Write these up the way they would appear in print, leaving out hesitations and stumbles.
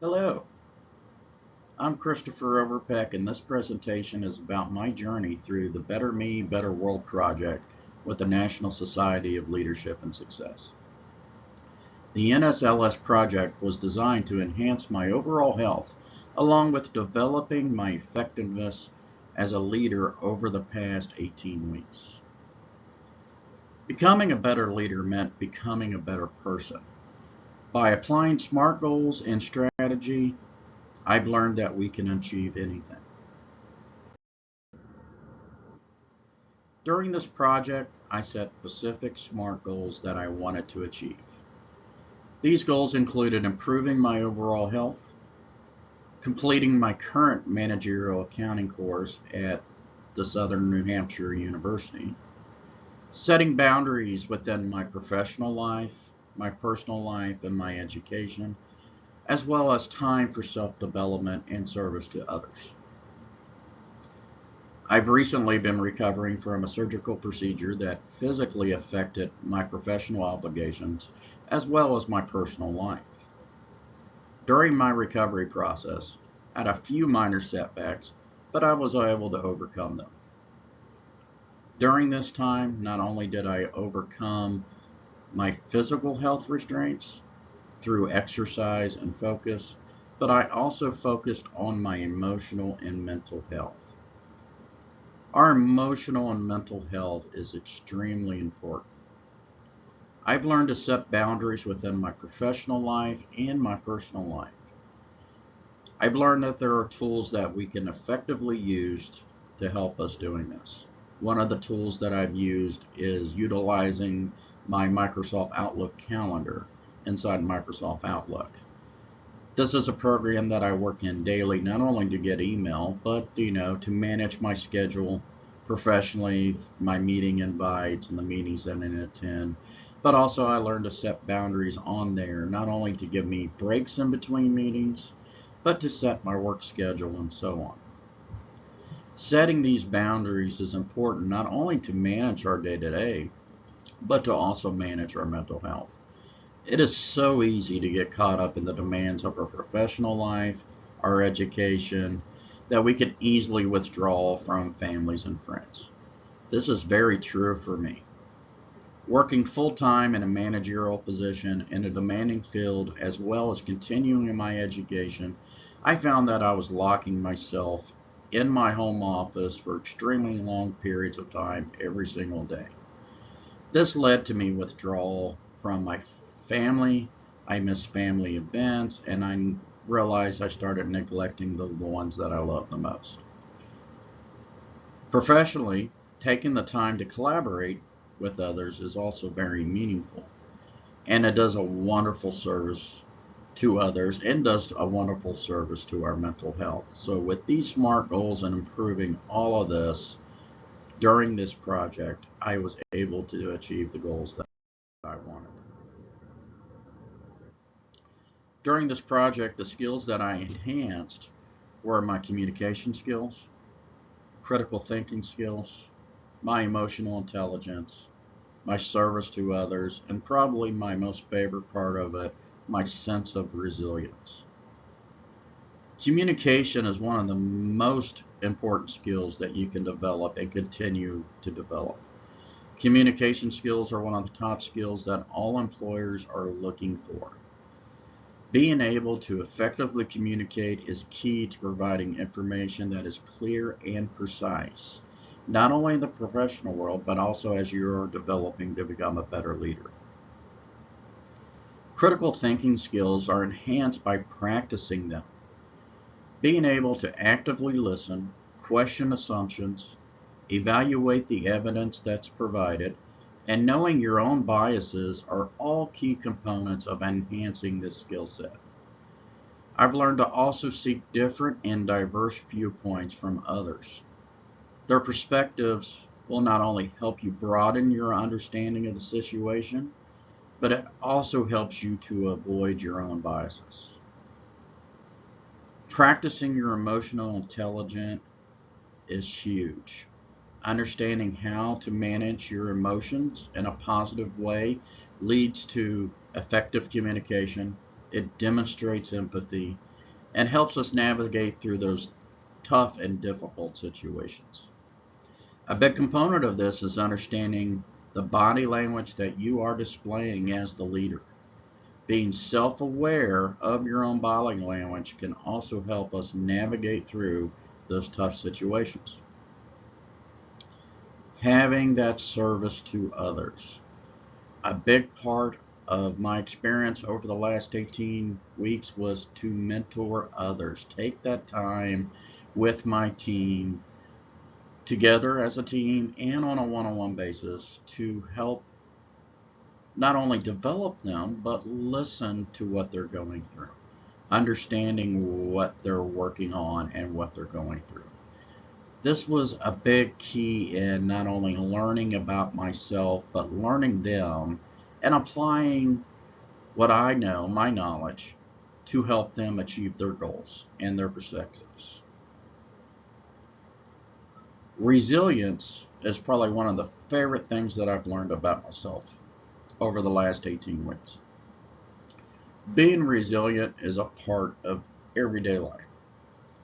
Hello, I'm Christopher Overpeck, and this presentation is about my journey through the Better Me, Better World project with the National Society of Leadership and Success. The NSLS project was designed to enhance my overall health, along with developing my effectiveness as a leader over the past 18 weeks. Becoming a better leader meant becoming a better person. By applying SMART goals and strategy, I've learned that we can achieve anything. During this project, I set specific SMART goals that I wanted to achieve. These goals included improving my overall health, completing my current managerial accounting course at the Southern New Hampshire University, setting boundaries within my professional life, my personal life, and my education, as well as time for self-development and service to others. I've recently been recovering from a surgical procedure that physically affected my professional obligations as well as my personal life. During my recovery process, I had a few minor setbacks, but I was able to overcome them. During this time, not only did I overcome my physical health restraints through exercise and focus, but I also focused on my emotional and mental health. Our emotional and mental health is extremely important. I've learned to set boundaries within my professional life and my personal life. I've learned that there are tools that we can effectively use to help us doing this. One of the tools that I've used is utilizing my Microsoft Outlook calendar inside Microsoft Outlook. This is a program that I work in daily, not only to get email, but to manage my schedule professionally, my meeting invites and the meetings that I attend. But also I learned to set boundaries on there, not only to give me breaks in between meetings, but to set my work schedule and so on. Setting these boundaries is important not only to manage our day-to-day, but to also manage our mental health. It is so easy to get caught up in the demands of our professional life, our education, that we can easily withdraw from families and friends. This is very true for me. Working full-time in a managerial position in a demanding field, as well as continuing in my education, I found that I was locking myself in my home office for extremely long periods of time every single day. This led to me withdrawal from my family. I missed family events, and I realized I started neglecting the ones that I love the most. Professionally, taking the time to collaborate with others is also very meaningful, and it does a wonderful service to others and does a wonderful service to our mental health. So with these SMART goals and improving all of this during this project, I was able to achieve the goals that I wanted. During this project, the skills that I enhanced were my communication skills, critical thinking skills, my emotional intelligence, my service to others, and probably my most favorite part of it, my sense of resilience. Communication is one of the most important skills that you can develop and continue to develop. Communication skills are one of the top skills that all employers are looking for. Being able to effectively communicate is key to providing information that is clear and precise, not only in the professional world, but also as you're developing to become a better leader. Critical thinking skills are enhanced by practicing them. Being able to actively listen, question assumptions, evaluate the evidence that's provided, and knowing your own biases are all key components of enhancing this skill set. I've learned to also seek different and diverse viewpoints from others. Their perspectives will not only help you broaden your understanding of the situation, but it also helps you to avoid your own biases. Practicing your emotional intelligence is huge. Understanding how to manage your emotions in a positive way leads to effective communication. It demonstrates empathy, and helps us navigate through those tough and difficult situations. A big component of this is understanding the body language that you are displaying as the leader. Being self-aware of your own body language can also help us navigate through those tough situations. Having that service to others. A big part of my experience over the last 18 weeks was to mentor others. Take that time with my team, together as a team and on a one-on-one basis, to help not only develop them, but listen to what they're going through, understanding what they're working on and what they're going through. This was a big key in not only learning about myself, but learning them and applying what I know, my knowledge, to help them achieve their goals and their perspectives. Resilience is probably one of the favorite things that I've learned about myself over the last 18 weeks. Being resilient is a part of everyday life.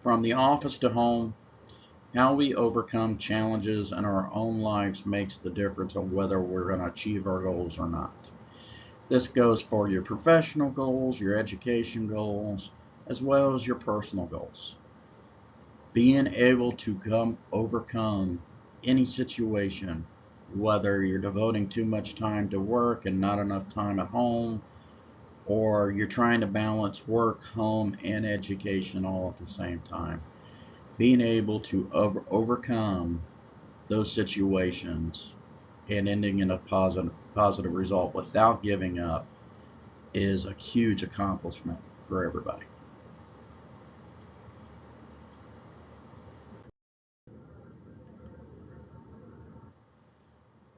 From the office to home, how we overcome challenges in our own lives makes the difference on whether we're going to achieve our goals or not. This goes for your professional goals, your education goals, as well as your personal goals. Being able to overcome any situation, whether you're devoting too much time to work and not enough time at home, or you're trying to balance work, home, and education all at the same time. Being able to overcome those situations and ending in a positive result without giving up is a huge accomplishment for everybody.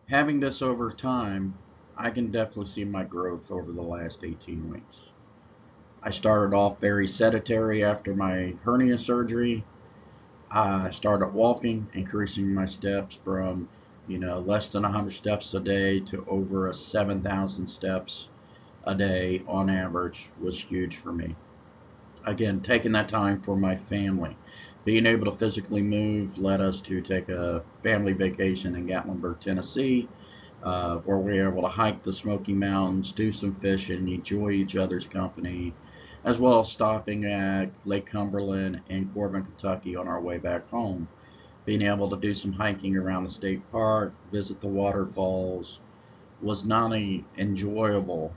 Having this over time, I can definitely see my growth over the last 18 weeks. I started off very sedentary after my hernia surgery. I started walking, increasing my steps from, less than 100 steps a day to over 7,000 steps a day on average was huge for me. Again, taking that time for my family. Being able to physically move led us to take a family vacation in Gatlinburg, Tennessee, where we were able to hike the Smoky Mountains, do some fishing, enjoy each other's company, as well as stopping at Lake Cumberland and Corbin, Kentucky on our way back home. Being able to do some hiking around the state park, visit the waterfalls, was not only enjoyable,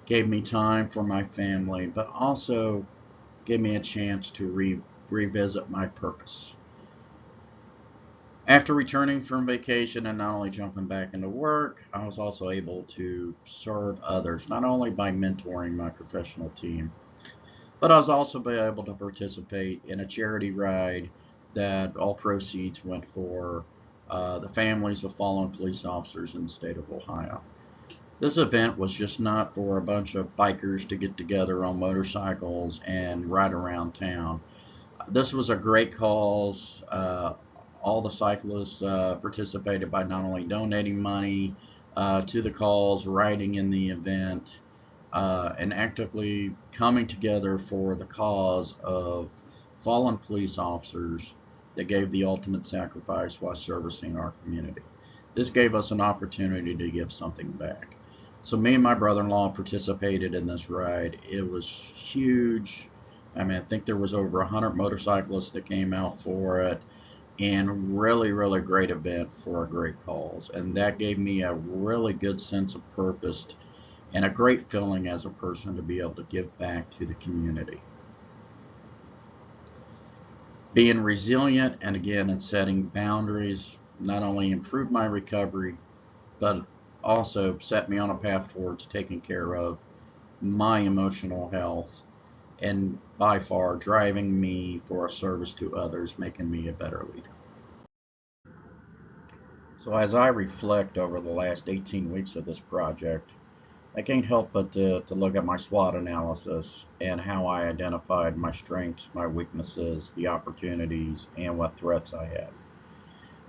gave me time for my family, but also gave me a chance to revisit my purpose. After returning from vacation and not only jumping back into work, I was also able to serve others, not only by mentoring my professional team, but I was also able to participate in a charity ride that all proceeds went for the families of fallen police officers in the state of Ohio. This event was just not for a bunch of bikers to get together on motorcycles and ride around town. This was a great cause. All the cyclists participated by not only donating money to the cause, riding in the event, and actively coming together for the cause of fallen police officers that gave the ultimate sacrifice while servicing our community. This gave us an opportunity to give something back. So me and my brother-in-law participated in this ride. It was huge. I mean, I think there was over 100 motorcyclists that came out for it, and really, really great event for a great cause. And that gave me a really good sense of purpose and a great feeling as a person to be able to give back to the community. Being resilient and again in setting boundaries not only improved my recovery, but also set me on a path towards taking care of my emotional health and by far driving me for a service to others, making me a better leader. So as I reflect over the last 18 weeks of this project, I can't help but to look at my SWOT analysis and how I identified my strengths, my weaknesses, the opportunities, and what threats I had.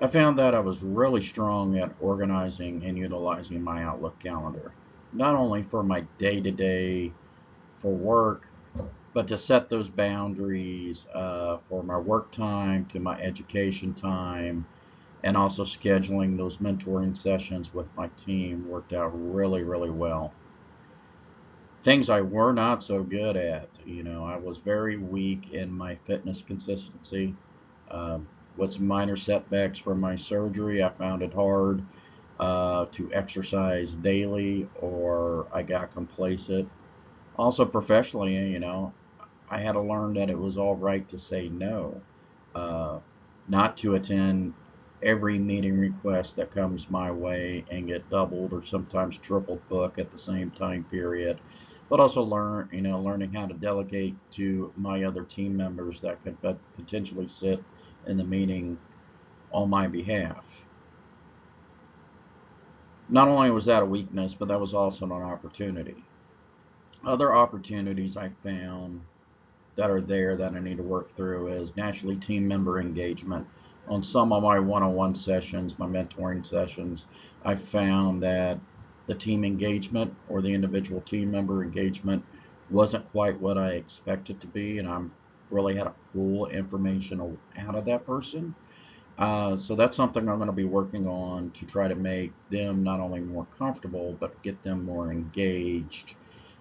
I found that I was really strong at organizing and utilizing my Outlook calendar, not only for my day-to-day for work, but to set those boundaries for my work time to my education time, and also scheduling those mentoring sessions with my team worked out really, really well. Things I were not so good at, I was very weak in my fitness consistency. With some minor setbacks from my surgery, I found it hard to exercise daily, or I got complacent. Also, professionally, I had to learn that it was all right to say no, uh, not to attend every meeting request that comes my way and get doubled or sometimes tripled book at the same time period, but also learning how to delegate to my other team members that could potentially sit in the meeting on my behalf. Not only was that a weakness, but that was also an opportunity. Other opportunities I found that are there that I need to work through is naturally team member engagement. On some of my one-on-one sessions, my mentoring sessions, I found that the team engagement or the individual team member engagement wasn't quite what I expected to be, and I really had to pull information out of that person. So that's something I'm going to be working on to try to make them not only more comfortable, but get them more engaged.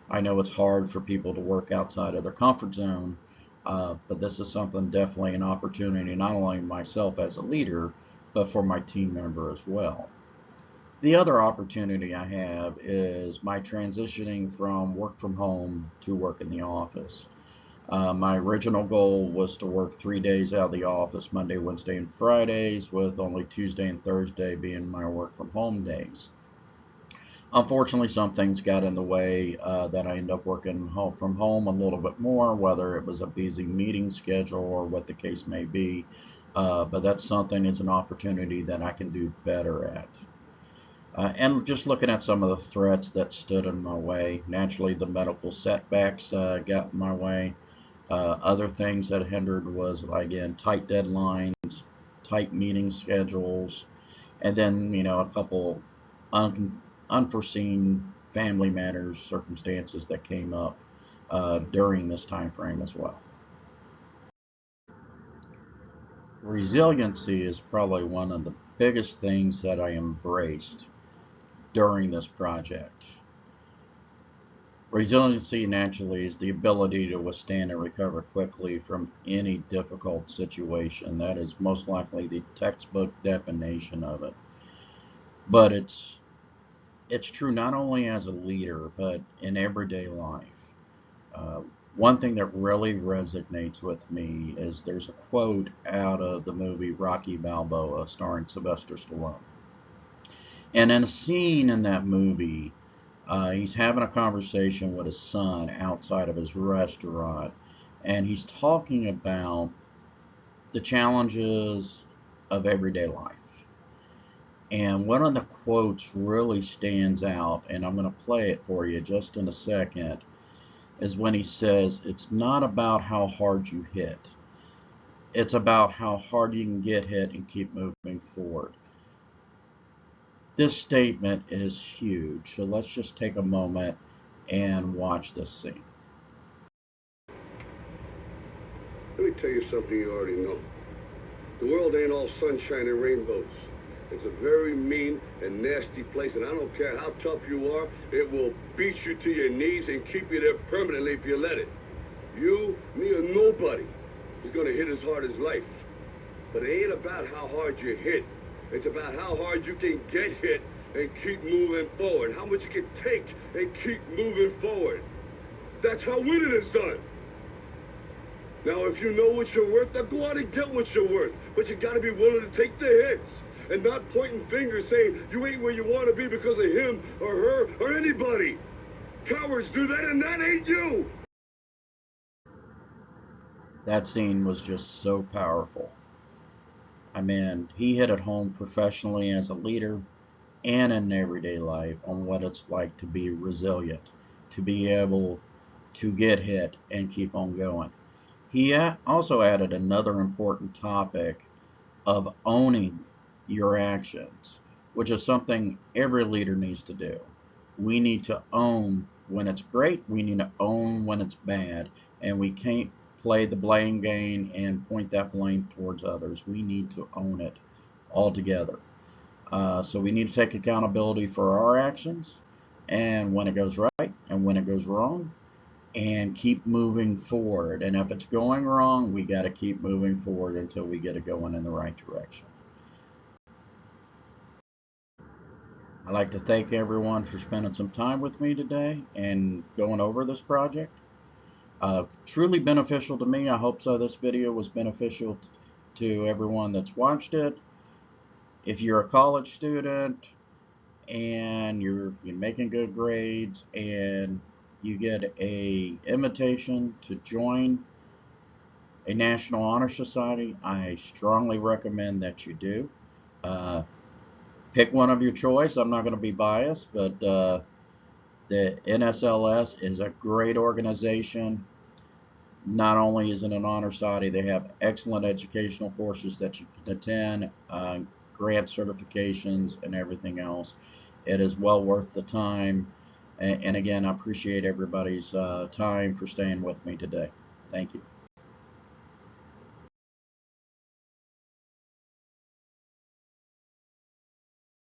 I know it's hard for people to work outside of their comfort zone, but this is something definitely an opportunity, not only myself as a leader, but for my team member as well. The other opportunity I have is my transitioning from work from home to work in the office. My original goal was to work 3 days out of the office, Monday, Wednesday, and Fridays, with only Tuesday and Thursday being my work from home days. Unfortunately, some things got in the way that I ended up working from home a little bit more, whether it was a busy meeting schedule or what the case may be. But that's something, it's an opportunity that I can do better at. And just looking at some of the threats that stood in my way, naturally the medical setbacks got in my way. Other things that hindered was, again, tight deadlines, tight meeting schedules, and then, a couple unforeseen family matters, circumstances that came up during this time frame as well. Resiliency is probably one of the biggest things that I embraced during this project. Resiliency naturally is the ability to withstand and recover quickly from any difficult situation. That is most likely the textbook definition of it. But it's true not only as a leader, but in everyday life. Uh, One thing that really resonates with me is there's a quote out of the movie Rocky Balboa starring Sylvester Stallone. And in a scene in that movie, he's having a conversation with his son outside of his restaurant, and he's talking about the challenges of everyday life. And one of the quotes really stands out, and I'm going to play it for you just in a second, is when he says, "It's not about how hard you hit. It's about how hard you can get hit and keep moving forward." This statement is huge, so let's just take a moment and watch this scene. Let me tell you something you already know. The world ain't all sunshine and rainbows. It's a very mean and nasty place, and I don't care how tough you are, it will beat you to your knees and keep you there permanently if you let it. You, me, or nobody is gonna hit as hard as life. But it ain't about how hard you hit. It's about how hard you can get hit and keep moving forward. How much you can take and keep moving forward. That's how winning is done. Now, if you know what you're worth, now go out and get what you're worth. But you gotta be willing to take the hits and not pointing fingers saying you ain't where you want to be because of him or her or anybody. Cowards do that, and that ain't you. That scene was just so powerful. I mean, he hit it home professionally as a leader and in everyday life on what it's like to be resilient, to be able to get hit and keep on going. He also added another important topic of owning your actions, which is something every leader needs to do. We need to own when it's great, we need to own when it's bad, and we can't play the blame game and point that blame towards others. We need to own it altogether. So we need to take accountability for our actions, and when it goes right and when it goes wrong, and keep moving forward. And if it's going wrong, we got to keep moving forward until we get it going in the right direction. I'd like to thank everyone for spending some time with me today and going over this project. Truly beneficial to me. I hope so. This video was beneficial to everyone that's watched it. If you're a college student and you're making good grades and you get a invitation to join a National Honor Society, I strongly recommend that you do. Pick one of your choice. I'm not going to be biased, but the NSLS is a great organization. Not only is it an honor society, they have excellent educational courses that you can attend, grant certifications, and everything else. It is well worth the time. And again, I appreciate everybody's time for staying with me today. Thank you.